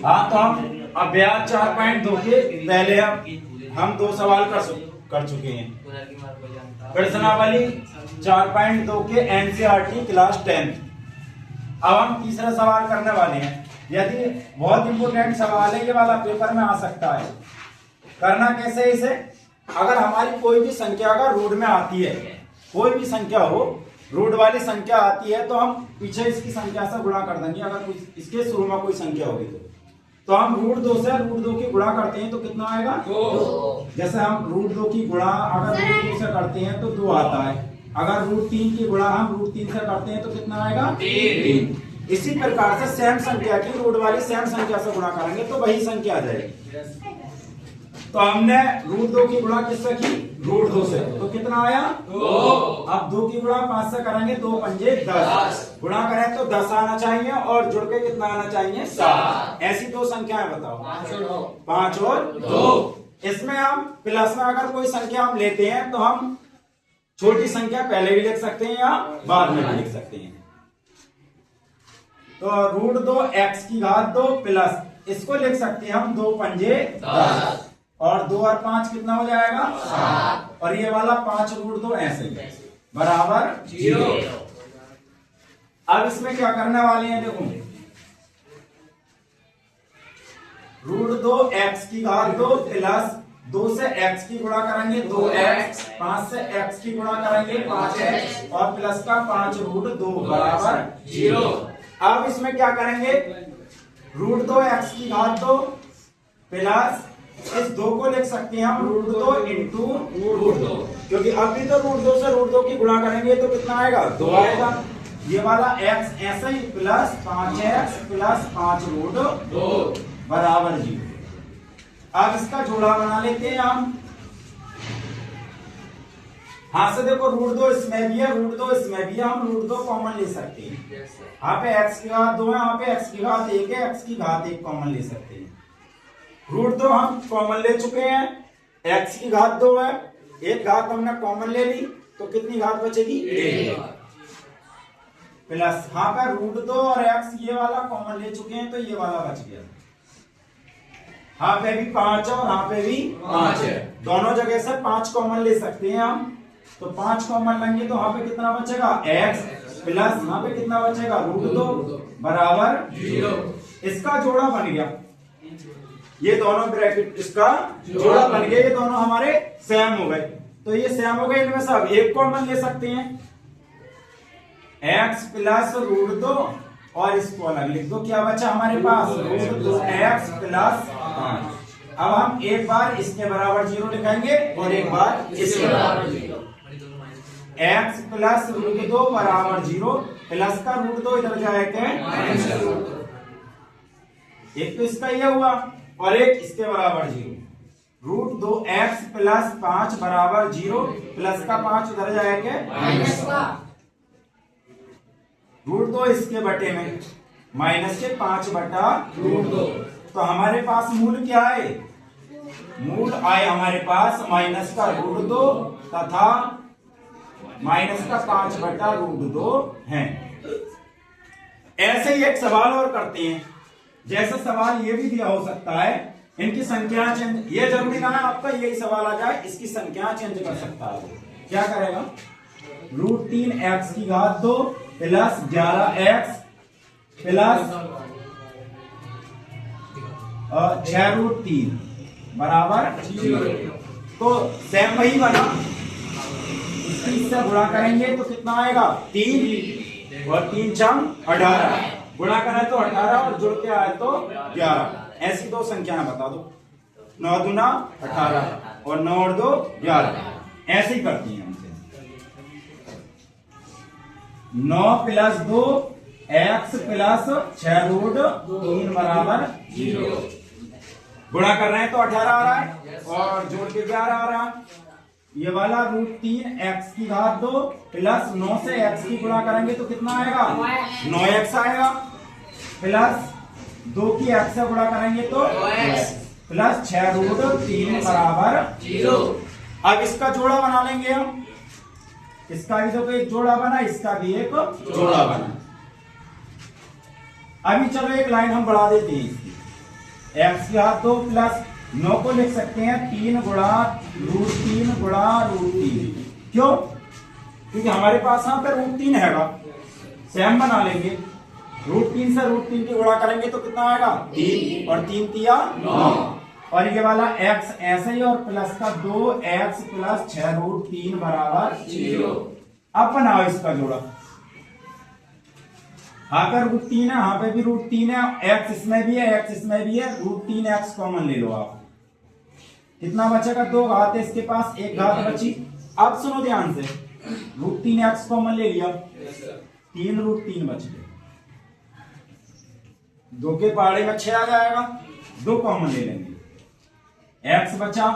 हाँ, तो हम अभ्यास 4.2 के पहले हम 2 सवाल कर चुके हैं। प्रश्नावली 4.2 के एनसीईआरटी क्लास 10। अब हम तीसरा सवाल करने वाले हैं। यदि बहुत इंपोर्टेंट सवाल है, ये वाला पेपर में आ सकता है। करना कैसे इसे, अगर हमारी कोई भी संख्या अगर रूट में आती है, कोई भी संख्या हो, रूट वाली संख्या आती है, तो हम पीछे इसकी संख्या से गुणा कर देंगे। अगर कुछ इसके शुरू में कोई संख्या होगी तो हम √2 से √2 की गुणा करते हैं तो कितना आएगा 2। जैसे हम √2 की गुणा अगर √2 से करते हैं तो 2 आता है। अगर √3 की गुणा हम √3 से करते हैं तो कितना आएगा 3। इसी प्रकार से सेम संख्या की रूट वाली सेम संख्या से गुणा करेंगे तो वही संख्या आ जाएगी। तो हमने √2 की गुणा किससे की, √2 से, तो कितना आया 2। अब 2 की गुणा 5 से करेंगे, 2 पंजे 10, गुणा करें तो 10 आना चाहिए और जुड़ के कितना आना चाहिए 7। ऐसी 2 संख्याएं बताओ, 5 और 2। इसमें हम प्लस में अगर कोई संख्या हम लेते हैं तो हम छोटी संख्या पहले भी लिख सकते हैं या बाद में भी लिख सकते हैं। तो √2 x की घात 2 प्लस, इसको लिख सकते हैं हम 2 पंजे 10 और 2 और 5 कितना हो जाएगा 7। और ये वाला 5 √2 ऐसे बराबर 0। अब इसमें क्या करने वाले हैं, देखो √2 x की घात 2 प्लस 2 से x की गुणा करेंगे 2x, 5 से x की गुणा करेंगे 5x और प्लस का 5 √2 बराबर 0। अब इसमें क्या करेंगे, √2 x की घात 2 प्लस इस 2 को लिख सकते हैं हम √2 इंटू √2, क्योंकि अभी तो √2 से √2 की गुणा करेंगे तो कितना आएगा 2 आएगा। ये वाला x ऐसे ही प्लस 5x प्लस 5 √2 बराबर 0। अब इसका जोड़ा बना लेते हैं हम। हाँ से देखो √2 इसमें भी है, √2 इसमें भी है, हम √2 कॉमन ले सकते हैं। यहाँ पे x की घात 2 है, यहाँ पे x की घात 1 है, x की घात 1 कॉमन ले सकते हैं। √2 हम कॉमन ले चुके हैं, x की घात 2 है, एक घात हमने कॉमन ले ली तो कितनी घात बचेगी 1 प्लस यहाँ पे √2 और x ये वाला कॉमन ले चुके हैं तो ये वाला बच गया। यहाँ पे भी 5 है और यहाँ पे भी 5 है, दोनों जगह से 5 कॉमन ले सकते हैं हम। तो 5 कॉमन लेंगे तो यहाँ पे कितना बचेगा x प्लस यहाँ पे कितना बचेगा √2 बराबर 0। इसका जोड़ा बन गया, ये दोनों ब्रैकेट इसका जोड़ा बन गया, ये दोनों हमारे सेम हो गए। तो ये सेम हो गए, इनमें से अब एक कॉमन ले सकते हैं x प्लस √2 और इसको अलग लिख दो। क्या बचा हमारे पास √2x प्लस 5। अब हम एक बार इसके बराबर 0 लिखेंगे और एक बार इसके बराबर 0। x प्लस √2 बराबर 0, प्लस का √2 इधर जाएगा एक तो इसका ये हुआ और एक इसके बराबर 0। √2x प्लस 5 बराबर 0, प्लस का 5 उधर जाएगा √2 इसके बटे में माइनस के 5 बटा √2। तो हमारे पास मूल क्या है, मूल आए हमारे पास माइनस का √2 तथा माइनस का 5 बटा √2 है। ऐसे ही एक सवाल और करते हैं। जैसे सवाल ये भी दिया हो सकता है, इनकी संख्या चेंज, ये जरूरी ना है आपका यही सवाल आ जाए, इसकी संख्या चेंज कर सकता है। क्या करेगा, √3x की घात 2 प्लस 11x प्लस 6√3 बराबर 0। तो सेम वही बना, इससे गुणा करेंगे तो कितना आएगा 3 और 3 छम 18, गुणा करें तो 18 और जुड़ के आए तो 11। ऐसी 2 संख्याएं बता दो, 9 दूना 18 और 9 और 2 11। ऐसे ही करती हैं हमसे। 9 प्लस 2 x प्लस 6√3 बराबर 0। गुणा कर रहे हैं तो 18 आ रहा है और जोड़ के 11 आ रहा है। ये वाला √3x की घात 2 प्लस 9 से x की गुणा करेंगे तो कितना आएगा 9x आएगा, प्लस 2 की x से गुणा करेंगे तो प्लस 6√3 बराबर 0। अब इसका जोड़ा बना लेंगे हम, इसका भी देखो एक जोड़ा बना, इसका भी एक जोड़ा बना। अभी चलो एक लाइन हम बढ़ा देते हैं इसकी। एक्स की घात 2 प्लस 9 को लिख सकते हैं 3 गुणा √3 गुणा √3। क्यों? क्योंकि हमारे पास यहाँ पे √3 हैगा, सेम बना लेंगे। √3 से √3 की गुणा करेंगे तो कितना आएगा 3 और 3 तिया 9 और ये वाला x ऐसे ही और प्लस का 2x प्लस 6 √3 बराबर 0। अब बनाओ इसका जोड़ा। यहाँ पर √3 है, यहाँ पे भी √3 है, x इसमें भी है, x इसमें भी है, √3x कॉमन ले लो आप। कितना बचेगा? 2 घात है इसके पास, 1 घात बची। अब सुनो ध्यान से, √3x कॉमन ले लिया, 3 √3 बच गए। 2 के पहाड़े में 6 आ जाएगा, 2 कॉमन ले लेंगे, x बचा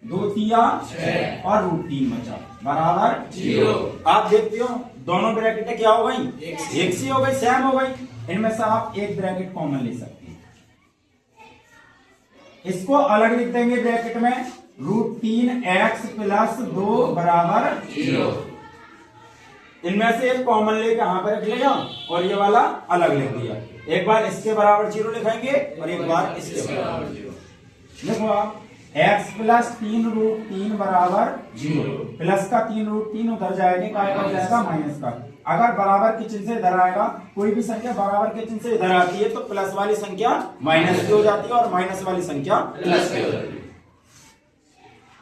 2 तिया 6 और √3 बचा बराबर 0। आप देखते हो दोनों ब्रैकेटें क्या हो गई? एक सी हो गई, सेम हो गई। इनमें से आप एक ब्रैकेट कॉमन ले सकते हैं। इसको अलग लिख देंगे ब्रैकेट में, √3x प्लस 2 बराबर 0। इनमें से एक कॉमन लेके यहां पर रख लिया और ये वाला अलग लिख दिया। एक बार इसके बराबर 0 लिखेंगे और एक बार इसके बराबर 0। देखो आप, x प्लस 3 √3 बराबर 0, प्लस का 3 √3 उधर जाएगा, क्या हो जाएगा? माइनस का। अगर बराबर के चिन्ह से इधर आएगा, कोई भी संख्या बराबर के चिन्ह से इधर आती है तो प्लस वाली संख्या माइनस की हो जाती है और माइनस वाली संख्या प्लस की हो जाती है।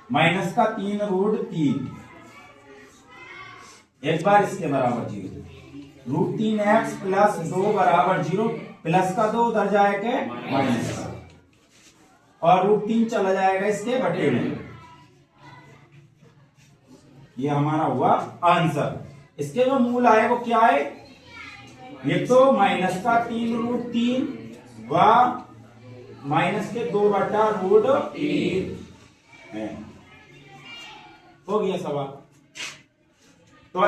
माइनस का 3 √3 एक बार इसके बराबर 0, √3x प्लस 2 बराबर 0, प्लस का 2 उधर जाएगा माइनस का और √3 चला जाएगा इसके बटे में। ये हमारा हुआ आंसर। इसके जो मूल आए वो क्या है? ये तो माइनस का 3 √3 व माइनस के 2 बटा √3 है। हो गया सवाल। तो